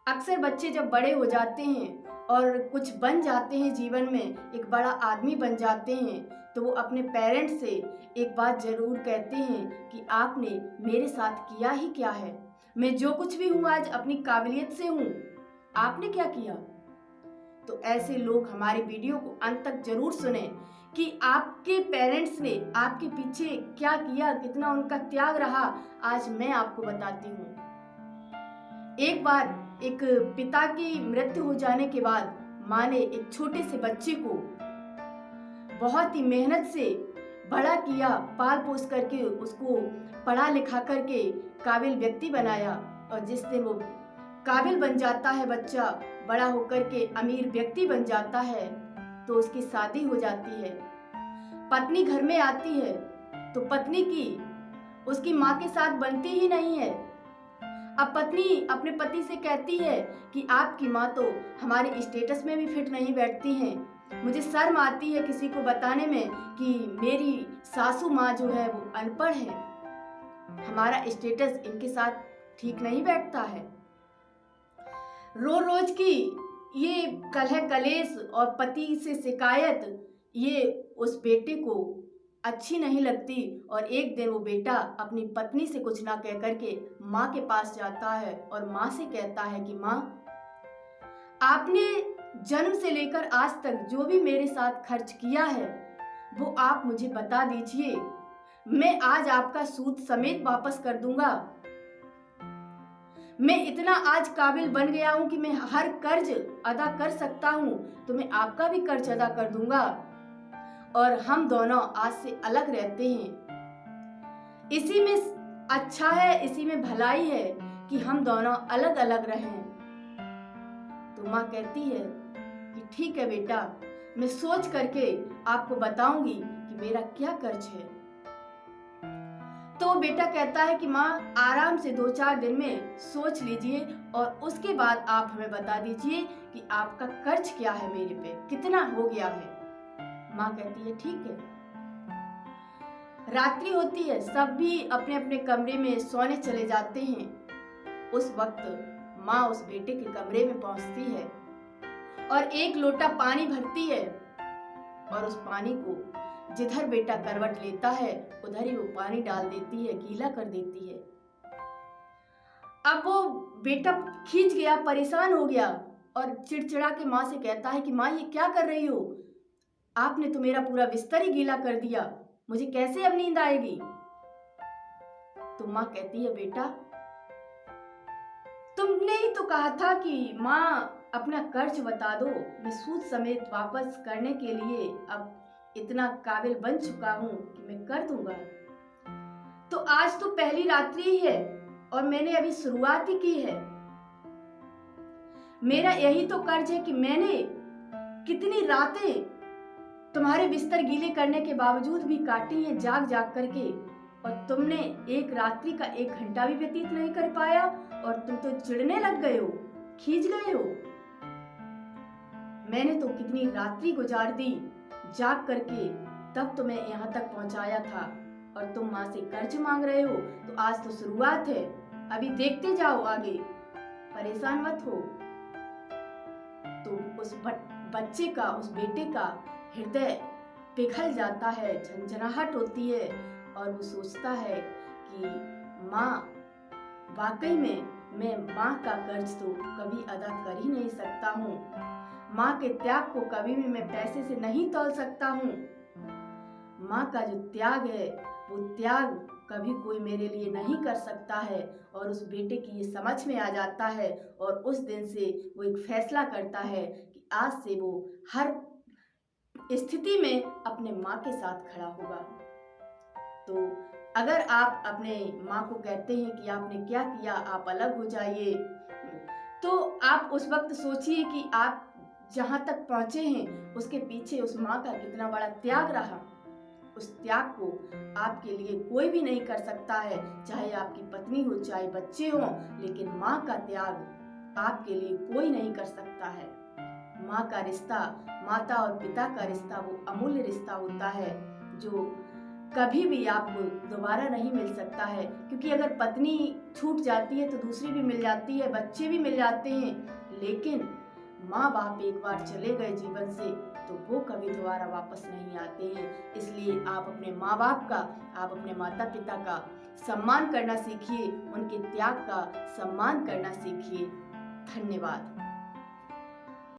अक्सर बच्चे जब बड़े हो जाते हैं और कुछ बन जाते हैं जीवन में, एक बड़ा आदमी बन जाते हैं, तो वो अपने पेरेंट्स से एक बात ज़रूर कहते हैं कि आपने मेरे साथ किया ही क्या है। मैं जो कुछ भी हूँ आज अपनी काबिलियत से हूँ, आपने क्या किया। तो ऐसे लोग हमारी वीडियो को अंत तक जरूर सुने कि आपके पेरेंट्स ने आपके पीछे क्या किया, कितना उनका त्याग रहा। आज मैं आपको बताती हूँ। एक बार एक पिता की मृत्यु हो जाने के बाद माँ ने एक छोटे से बच्चे को बहुत ही मेहनत से बड़ा किया, पाल पोस करके उसको पढ़ा लिखा करके काबिल व्यक्ति बनाया। और जिस दिन वो काबिल बन जाता है बच्चा, बड़ा होकर के अमीर व्यक्ति बन जाता है, तो उसकी शादी हो जाती है। पत्नी घर में आती है तो पत्नी की उसकी माँ के साथ बनती ही नहीं है। अब पत्नी अपने पति से कहती है कि आपकी माँ तो हमारे स्टेटस में भी फिट नहीं बैठती हैं। मुझे शर्म आती है किसी को बताने में कि मेरी सासू माँ जो है वो अनपढ़ है, हमारा स्टेटस इनके साथ ठीक नहीं बैठता है। रोज की ये कलह कलेश और पति से शिकायत ये उस बेटे को अच्छी नहीं लगती। और एक दिन वो बेटा अपनी पत्नी से कुछ ना कह करके माँ के पास जाता है और माँ से कहता है कि माँ, आपने जन्म से लेकर आज तक जो भी मेरे साथ खर्च किया है वो आप मुझे बता दीजिए, मैं आज आपका सूद समेत वापस कर दूंगा। मैं इतना आज काबिल बन गया हूं कि मैं हर कर्ज अदा कर सकता हूं, तो मैं आपका भी कर्ज अदा कर दूंगा और हम दोनों आज से अलग रहते हैं। इसी में अच्छा है, इसी में भलाई है कि हम दोनों अलग अलग रहें। तो माँ कहती है कि ठीक है बेटा, मैं सोच करके आपको बताऊंगी कि मेरा क्या कर्ज है। तो बेटा कहता है कि माँ, आराम से 2-4 दिन में सोच लीजिए और उसके बाद आप हमें बता दीजिए कि आपका कर्ज क्या है, मेरे पे कितना हो गया है। माँ कहती है ठीक है। रात्रि होती है, सब भी अपने अपने कमरे में सोने चले जाते हैं। उस वक्त माँ उस बेटे के कमरे में पहुंचती है और एक लोटा पानी भरती है और उस पानी को जिधर बेटा करवट लेता है उधर ही वो पानी डाल देती है, गीला कर देती है। अब वो बेटा खींच गया, परेशान हो गया और चिड़चिड़ा के माँ से कहता है कि माँ, ये क्या कर रही हो, आपने तो मेरा पूरा बिस्तर ही गीला कर दिया, मुझे कैसे अब नींद आएगी। तो माँ कहती है बेटा, तुमने ही तो कहा था कि माँ अपना कर्ज बता दो, मैं सूद समेत वापस करने के लिए अब इतना काबिल बन चुका हूं कि मैं कर दूंगा। तो आज तो पहली रात्रि ही है और मैंने अभी शुरुआत ही की है। मेरा यही तो कर्ज है कि मैंने कितनी रातें तुम्हारे बिस्तर गीले करने के बावजूद भी काटी हैं, जाग जाग करके, और तुमने एक रात्रि का 1 घंटा भी व्यतीत नहीं कर पाया और तुम तो चिढ़ने लग गए हो, खींच गए हो। मैंने तो कितनी रात्रि गुजार दी जाग करके, तब तुम्हें यहाँ तक पहुंचाया था और तुम माँ से कर्ज मांग रहे हो। तो आज तो शुरुआत है, अभी देखते जाओ आगे, परेशान मत हो। तो उस बच्चे का, उस बेटे का हृदय पिघल जाता है, झंझनाहट होती है और वो सोचता है कि माँ, वाकई में मैं माँ का कर्ज तो कभी अदा कर ही नहीं सकता हूँ। माँ के त्याग को कभी भी मैं पैसे से नहीं तौल सकता हूँ। माँ का जो त्याग है वो त्याग कभी कोई मेरे लिए नहीं कर सकता है। और उस बेटे की ये समझ में आ जाता है और उस दिन से वो एक फैसला करता है कि आज से वो हर स्थिति में अपने माँ के साथ खड़ा होगा। तो अगर आप अपने माँ को कहते हैं कि आपने क्या किया, आप अलग हो जाइए, तो आप उस वक्त सोचिए कि आप जहाँ तक पहुँचे हैं उसके पीछे उस माँ का कितना बड़ा त्याग रहा। उस त्याग को आपके लिए कोई भी नहीं कर सकता है, चाहे आपकी पत्नी हो, चाहे बच्चे हों, लेकिन माँ का त्याग आपके लिए कोई नहीं कर सकता है। माँ का रिश्ता, माता और पिता का रिश्ता वो अमूल्य रिश्ता होता है जो कभी भी आपको दोबारा नहीं मिल सकता है, क्योंकि अगर पत्नी छूट जाती है तो दूसरी भी मिल जाती है, बच्चे भी मिल जाते हैं, लेकिन माँ बाप एक बार चले गए जीवन से तो वो कभी दोबारा वापस नहीं आते हैं। इसलिए आप अपने माँ बाप का, आप अपने माता पिता का सम्मान करना सीखिए, उनके त्याग का सम्मान करना सीखिए। धन्यवाद।